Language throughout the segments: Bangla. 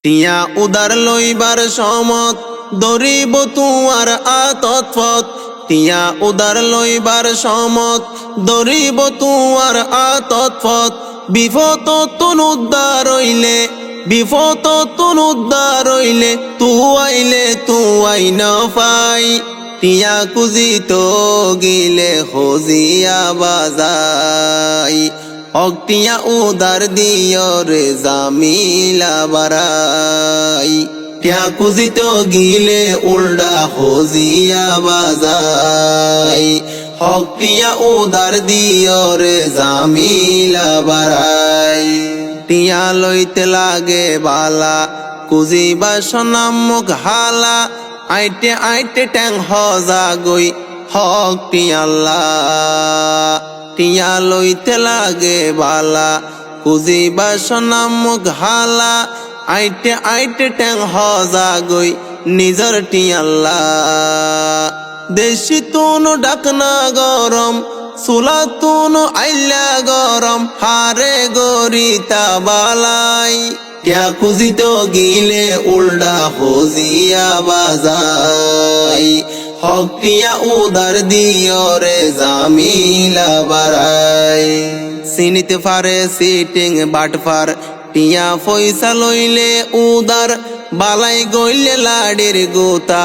টিয়া উদার লইবার সমত দরিব তুয়ার আতৎপথ টিয়া উদার লইবার সমত দরিব তুয়ার আতৎপথ বিপদ তুন উদ্ধার হইলে বিপদ তুন উদ্ধার হইলে তুয়াই না পাই টিয়া কুজিত গিলে হজিয়া বাজাই অকটিয়া উদার দিয় রে জামিলা বারাই টিয়া কুজিত গিলে উল্ডা হজিয়া বাজাই হকটিয়া উদার দিয় রে জামিলা বারাই টিয়া লইতে লাগে বালা কুজিবা সনামুখ হালা আইটে আইটে ট্যাং হজা গই হকটি আল্লাহ টিয়া লইতে লাগে বালা কুজিবা সনামুখ হালা আইটে আইটে ট্যাং হজা গই নিজর টি আল্লাহ দেশি তুনো ডাকনা গরম সুলা তুনো আইলা গরম হারে গরিতা বালাই টিয়া কুজিত গিলে উল্ডা হজিয়া বাজাই হকটিয়া উদার দিয় রে জামিলা বারাই চিনিতে পারে সিটিং বাটফার টিয়া পয়সা লইলে উদার বালাই গইলে লাড়ির গোতা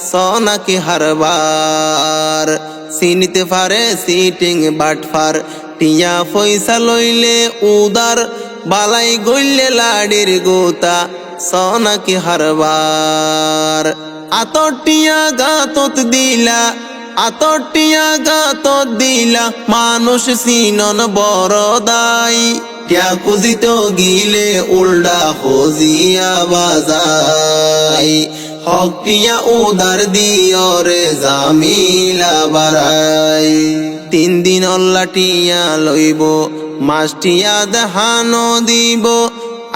সনাকি হারবার চিনিতে পারে সিটিং বাটফার টিয়া পয়সা লইলে উদার বালাই গইলে লাড়ির গোতা সনাকি হারবার আতটিয়া গাতত দিলা মানুষ সিনন বড়দাই টিয়া কুজিত গিলে উল্ডা হজিয়া বাজাই হকটিয়া উদার দিয় রে জামিলা বারাই 3 দিন অল্লা টিয়া লইব মাসটিয়া দেহানো দিব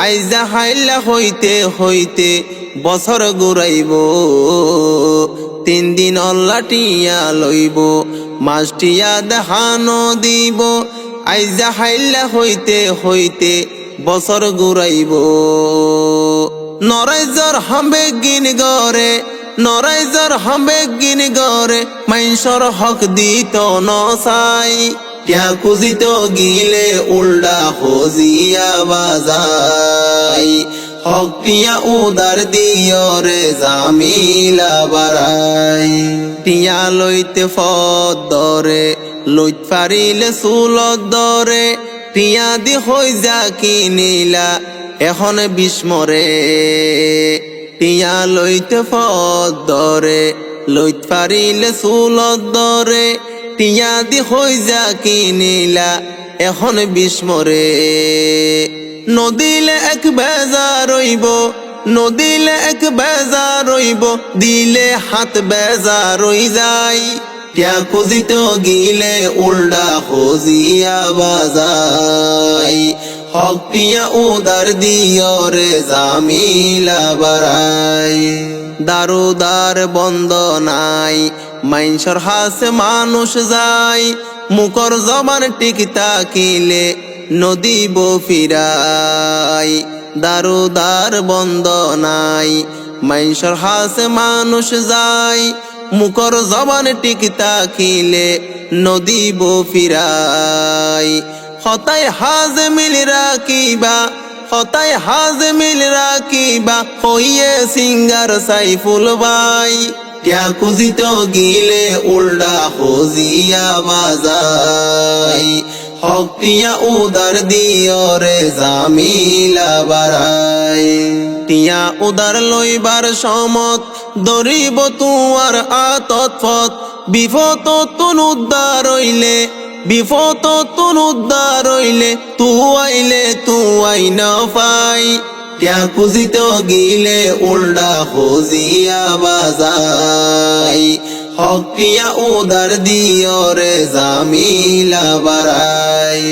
আইজা হাইলা হইতে হইতে বছর ঘুরাইব 3 দিন অল্লা টিয়া লইব মাসটিয়া দেহানো দিব আইজা হাইলা হইতে হইতে বছর ঘুরাইব নরাইজর হামবে গিন গরে মাইনসর হক দিত নসাই টিয়া কুজিত গিলে উল্ডা হজিয়া বাজাই হকটিয়া উদার দিয় রে জামিলা বারাই টিয়া লইতে ফদ দরে লইত পারিলে চুলত দরে টিয়া দি হই যা কিনিলা এখন বিস্মরে টিয়া লইতে ফদ দরে লইত পারিলে চুলত দরে টিয়া দি হই যা কিনিলা এখন বিস্মরে নদিলে এক বেজার রইব দিলে হাত বেজার রই যায় টিয়া কুজিত গিলে উল্ডা হজিয়া বাজাই হকটিয়া উদার দিয় রে জামিলা বারাই দারুদার বন্ধ নাই মাইনসর হাসে মানুষ যায় মুখর জবান টিকতা কিলে নদীব ফিরাই দারুদার বন্ধ নাই মাইনসর হাসে মানুষ যায় মুখর জবান টিকতা কিলে নদীব ফিরাই হতায় হাজ মিল রাখিবা হইয়ে সিঙ্গার সাইফুল ভাই টিয়া কুজিত গিলে উল্ডা হজিয়া বাজাই হকটিয়া উদার দিয় রে জামিলা বারাই টিয়া উদার লইবার সমত দরিব তুয়ার আতৎপথ বিপদ তুন উদ্ধার হইলে তুয়াই না পাই টিয়া কুজিত গিলে উল্ডা হজিয়া বাজাই হকটিয়া উদার দিয় রে জামিলা বারাই।